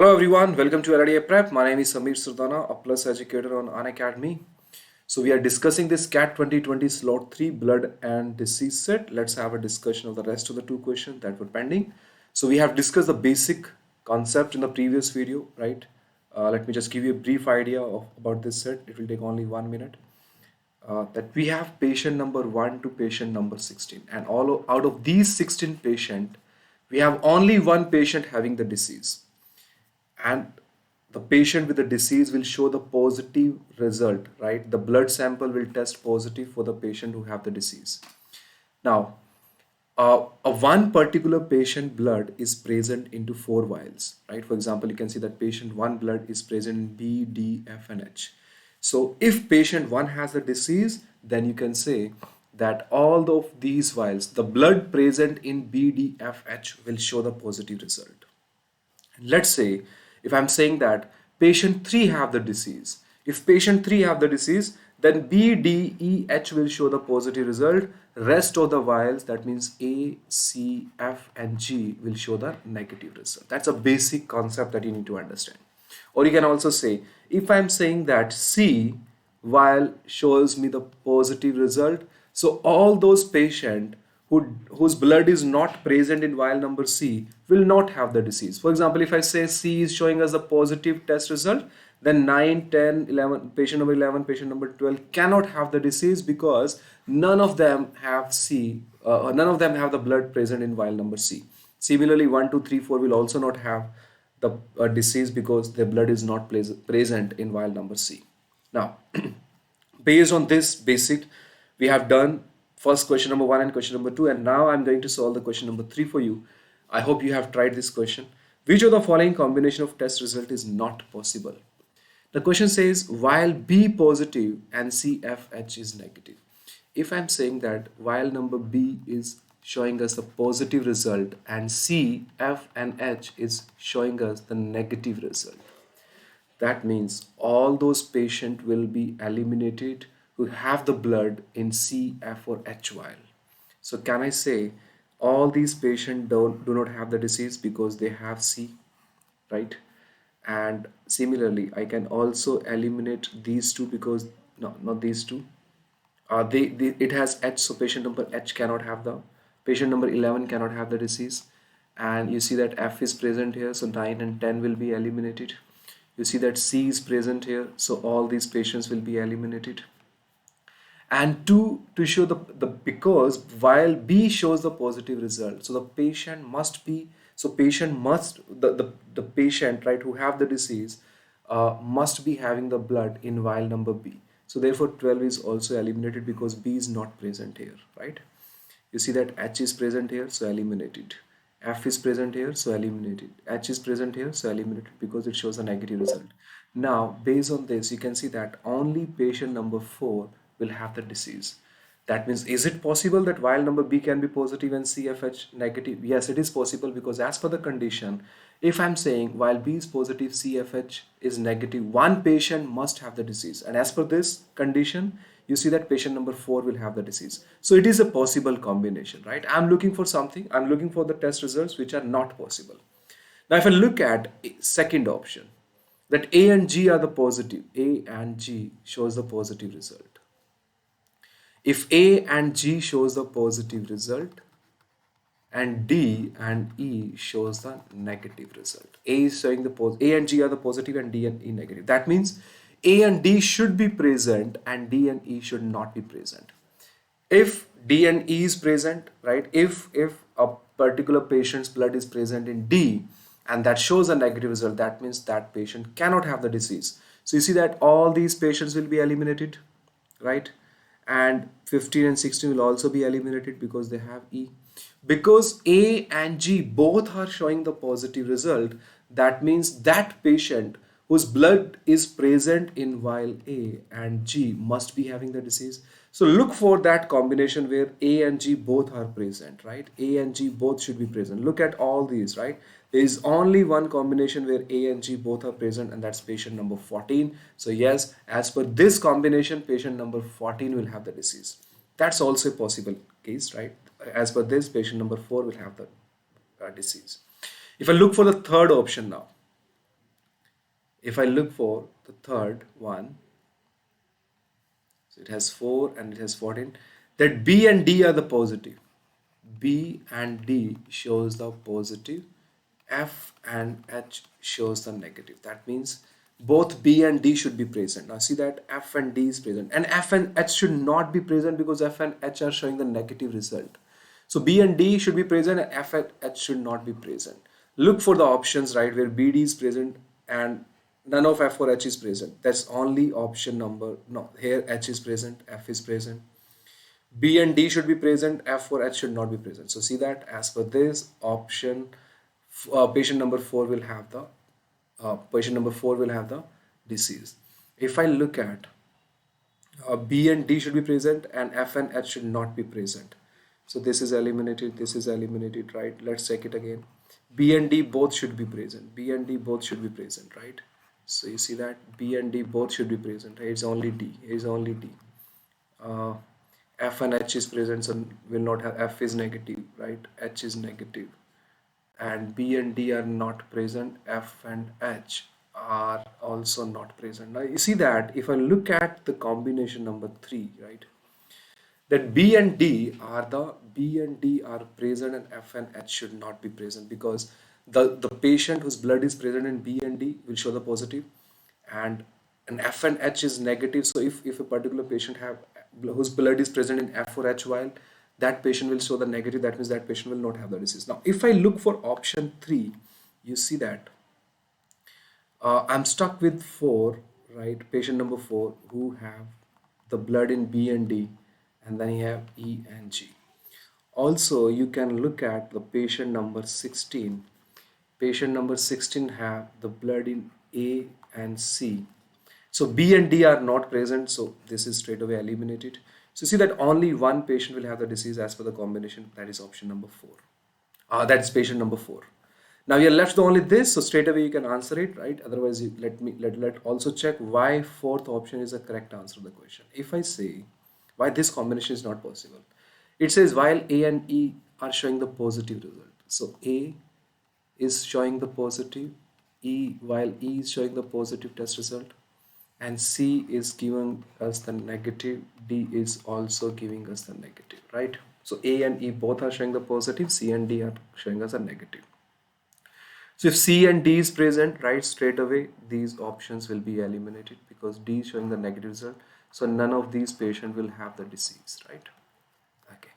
Hello everyone, welcome to LRDIprep. My name is Samir Surdana, a plus educator on Unacademy. So we are discussing this CAT 2020 slot 3 blood and disease set. Let's have a discussion of the rest of the two questions that were pending. So we have discussed the basic concept in the previous video, right? Let me just give you a brief idea about this set. It will take only 1 minute. That we have patient number 1 to patient number 16, and out of these 16 patient, we have only one patient having the disease, and the patient with the disease will show the positive result, right? The blood sample will test positive for the patient who have the disease. Now, a one particular patient blood is present into 4 vials, right? For example, you can see that patient 1 blood is present in B, D, F, and H. So if patient 1 has the disease, then you can say that all of these vials, the blood present in B, D, F, H will show the positive result. Let's say if I'm saying that patient 3 have the disease, if patient 3 have the disease, then B, D, E, H will show the positive result. Rest of the vials, that means A, C, F, and G will show the negative result. That's a basic concept that you need to understand. Or you can also say, if I'm saying that C vial shows me the positive result, so all those patients whose blood is not present in vial number C will not have the disease. For example, if I say C is showing us a positive test result, then 9, 10, 11, patient number 11, patient number 12 cannot have the disease because none of them have none of them have the blood present in vial number C. Similarly, 1, 2, 3, 4 will also not have the disease because their blood is not present in vial number C. Now, based on this basic, we have done first question number 1 and question number 2, and now I'm going to solve the question number 3 for you. I hope you have tried this question. Which of the following combination of test result is not possible? The question says while B positive and CFH is negative. If I'm saying that while number B is showing us the positive result and C, F, and H is showing us the negative result, that means all those patients will be eliminated who have the blood in C, F, or H vial. So can I say all these patients do not have the disease because they have C, right? And similarly, I can also eliminate these two because, no, not these two. It has H, so patient number H cannot have the, patient number 11 cannot have the disease. And you see that F is present here, so 9 and 10 will be eliminated. You see that C is present here, so all these patients will be eliminated. And to show the because while B shows the positive result, so the patient must be, so patient must, the patient, right, who have the disease must be having the blood in vial number B. So therefore 12 is also eliminated because B is not present here, right? You see that H is present here, so eliminated. F is present here, so eliminated. H is present here, so eliminated because it shows a negative result. Now, based on this, you can see that only patient number 4 will have the disease. That means, is it possible that vial number B can be positive and CFH negative? Yes, it is possible because as per the condition, if I'm saying while B is positive, CFH is negative, one patient must have the disease. And as per this condition, you see that patient number 4 will have the disease. So it is a possible combination, right? I'm looking for something. I'm looking for the test results which are not possible. Now, if I look at second option, that A and G are the positive, A and G shows the positive result. If A and G shows the positive result and D and E shows the negative result, A is showing A and G are the positive and D and E negative. That means A and D should be present and D and E should not be present. If D and E is present, right, if a particular patient's blood is present in D and that shows a negative result, that means that patient cannot have the disease. So you see that all these patients will be eliminated, right? And 15 and 16 will also be eliminated because they have E. Because A and G both are showing the positive result, that means that patient whose blood is present in vial A and G must be having the disease. So look for that combination where A and G both are present, right? A and G both should be present. Look at all these, right? There is only one combination where A and G both are present, and that's patient number 14. So yes, as per this combination, patient number 14 will have the disease. That's also a possible case, right? As per this, patient number 4 will have the disease. If I look for the third option now, If I look for the third one, so it has 4 and it has 14, that B and D are the positive. B and D shows the positive, F and H shows the negative. That means both B and D should be present. Now see that F and D is present, and F and H should not be present because F and H are showing the negative result. So B and D should be present and F and H should not be present. Look for the options, right, where BD is present and none of F or H is present. That's only option number, no, here H is present, F is present. B and D should be present, F or H should not be present. So see that as per this option, patient number 4 will have the disease. If I look at B and D should be present and F and H should not be present. So this is eliminated, right? Let's check it again. B and D both should be present. B and D both should be present, right? So you see that B and D both should be present. Right? It's only D. It's only D. Uh, F and H is present, so will not have, F is negative, right? H is negative. And B and D are not present, F and H are also not present. Now you see that if I look at the combination number 3, right, that B and D are present and F and H should not be present, because the patient whose blood is present in B and D will show the positive, and an F and H is negative. So if a particular patient have whose blood is present in F or H while that patient will show the negative, that means that patient will not have the disease. Now if I look for option 3, you see that I'm stuck with 4, right? Patient number 4 who have the blood in B and D, and then you have E and G. Also, you can look at the patient number 16. Patient number 16 have the blood in A and C. So B and D are not present, so this is straight away eliminated. So see that only one patient will have the disease as per the combination, that is option number 4. That's patient number 4. Now you're left with only this, so straight away you can answer it, right? Otherwise, let also check why fourth option is the correct answer to the question. If I say why this combination is not possible, it says while A and E are showing the positive result. So A is showing the positive, while E is showing the positive test result, and C is giving us the negative, D is also giving us the negative, right? So A and E both are showing the positive, C and D are showing us a negative. So if C and D is present, right, straight away these options will be eliminated because D is showing the negative result. So none of these patients will have the disease, right? Okay.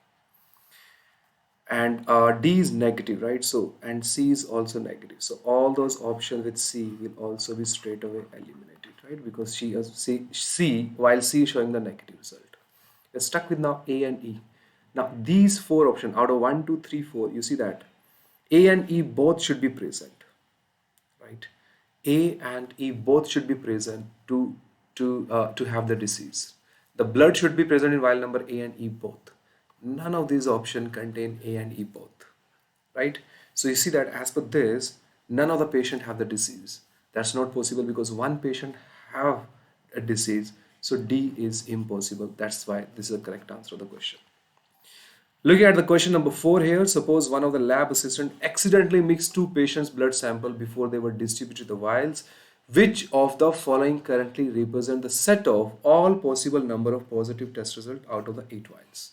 And D is negative, right? So, and C is also negative. So all those options with C will also be straight away eliminated, right? Because C while C is showing the negative result. We're stuck with now A and E. Now these 4 options out of 1, 2, 3, 4, you see that A and E both should be present, right? A and E both should be present to have the disease. The blood should be present in vial number A and E both. None of these options contain A and E both, right? So you see that as per this, none of the patient have the disease. That's not possible because one patient have a disease. So D is impossible. That's why this is the correct answer to the question. Looking at the question number 4 here, suppose one of the lab assistant accidentally mixed 2 patients' blood sample before they were distributed the vials. Which of the following currently represent the set of all possible number of positive test results out of the 8 vials?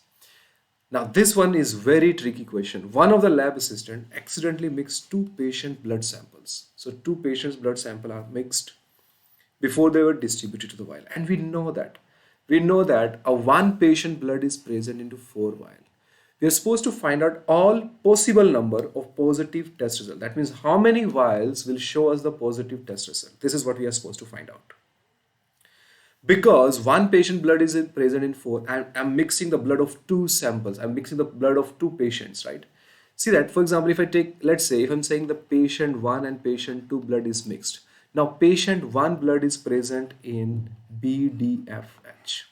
Now this one is very tricky question. One of the lab assistant accidentally mixed 2 patient blood samples. So 2 patients' blood sample are mixed before they were distributed to the vial, and we know that a 1 patient blood is present into 4 vial. We are supposed to find out all possible number of positive test results. That means how many vials will show us the positive test result. This is what we are supposed to find out. Because 1 patient blood is present in 4, and I'm mixing the blood of 2 samples. I'm mixing the blood of 2 patients, right? See that, for example, if I take, let's say, if I'm saying the patient 1 and patient 2 blood is mixed. Now, patient 1 blood is present in BDFH.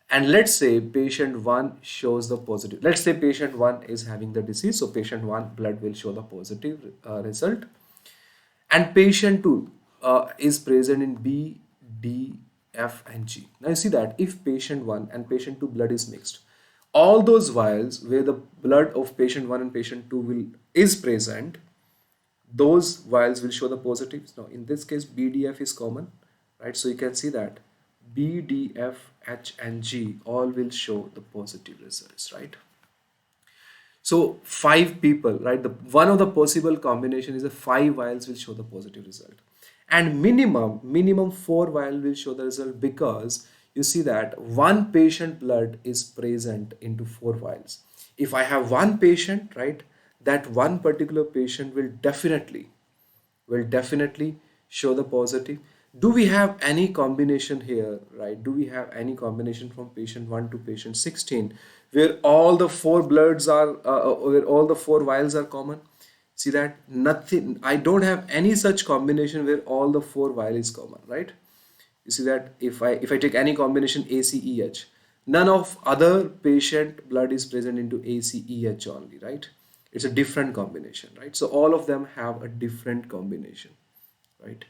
And let's say patient 1 shows the positive. Let's say patient 1 is having the disease. So patient 1 blood will show the positive result. And patient 2 is present in B, D, F and G. Now you see that if patient 1 and patient 2 blood is mixed, all those vials where the blood of patient 1 and patient 2 is present, those vials will show the positives. Now in this case BDF is common, right? So you can see that BDF, H and G all will show the positive results, right? So five people, right? The one of the possible combination is a five vials will show the positive result, and minimum four vial will show the result, because you see that one patient blood is present into four vials. If I have one patient, right, that one particular patient will definitely show the positive. Do we have any combination here, right? Do we have any combination from patient 1 to patient 16 where all the four bloods are where all the four vials are common? See that nothing, I don't have any such combination where all the four vial is common, right? You see that if I take any combination ACEH, none of other patient blood is present into ACEH only, right? It's a different combination, right? So all of them have a different combination, right?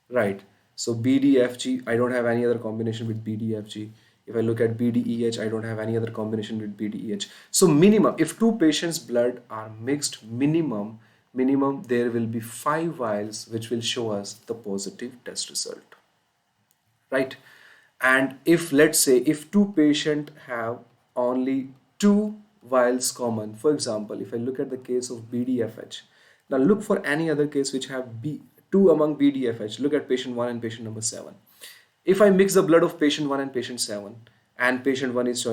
Right. So BDFG, I don't have any other combination with BDFG. If I look at BDEH, I don't have any other combination with BDEH. So minimum, if two patients' blood are mixed, minimum there will be five vials which will show us the positive test result, right? And if, let's say, if two patients have only two vials common, for example, if I look at the case of BDFH, now look for any other case which have two among BDFH. Look at patient 1 and patient number 7. If I mix the blood of patient 1 and patient 7, and patient 1 is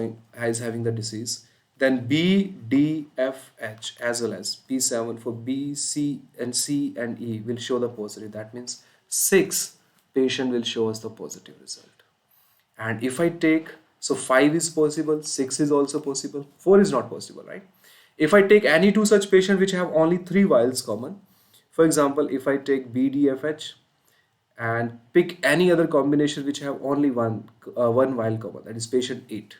having the disease, then BDFH as well as P7 for B, C and C and E will show the positive. That means 6 patient will show us the positive result. And if I take, so 5 is possible, 6 is also possible, 4 is not possible, right? If I take any two such patients which have only 3 vials common, for example, if I take BDFH and pick any other combination which have only one vial common, that is patient 8.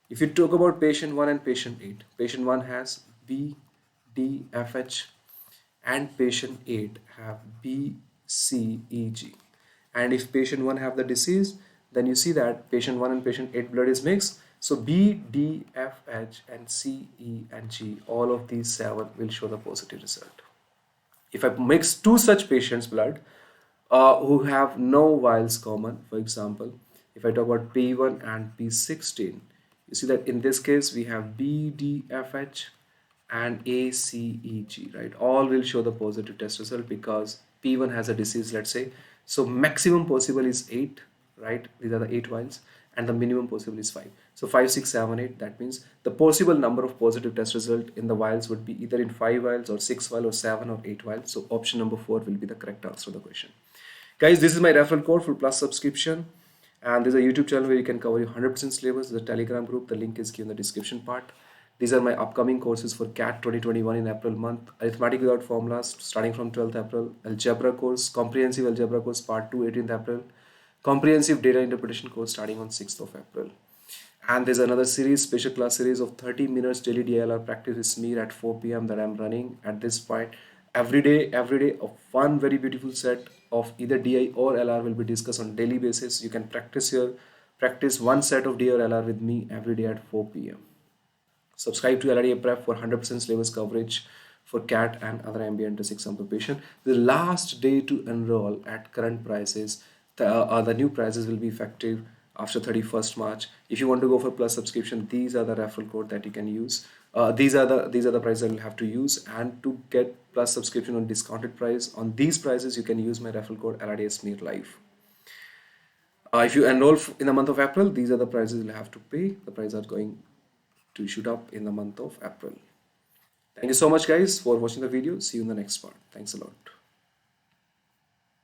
If you talk about patient 1 and patient 8, patient 1 has BDFH and patient 8 have BCEG. And if patient 1 have the disease, then you see that patient 1 and patient 8 blood is mixed. So B, D, F, H and C, E and G, all of these 7 will show the positive result. If I mix two such patients' blood who have no vials common, for example, if I talk about P1 and P16, you see that in this case we have BDFH and ACEG, right? All will show the positive test result because P1 has a disease, let's say. So maximum possible is 8, right? These are the 8 vials, and the minimum possible is 5. So 5, 6, 7, 8. That means the possible number of positive test result in the vials would be either in 5 vials or 6 vials or 7 or 8 vials. So option number 4 will be the correct answer to the question. Guys, this is my referral code for Plus subscription, and there's a YouTube channel where you can cover your 100% syllabus. There's a Telegram group. The link is given in the description part. These are my upcoming courses for CAT 2021 in April month. Arithmetic without formulas starting from 12th April. Algebra course, comprehensive algebra course part 2, 18th April. Comprehensive data interpretation course starting on 6th of April. And there's another series, special class series of 30 minutes daily DILR practice with me at 4 p.m. that I'm running at this point. Every day of one very beautiful set of either DI or LR will be discussed on daily basis. You can practice one set of DI or LR with me every day at 4 p.m. Subscribe to LRDIprep for 100% syllabus coverage for CAT and other ambient exam preparation. The last day to enroll at current prices, the new prices will be effective after 31st March. If you want to go for Plus subscription, these are the referral code that you can use. These are the prices that you'll have to use, and to get Plus subscription on discounted price on these prices, you can use my referral code LRDIsmear Live. If you enroll in the month of April, these are the prices you'll have to pay. The prices are going to shoot up in the month of April. Thank you so much guys for watching the video. See you in the next part. Thanks a lot.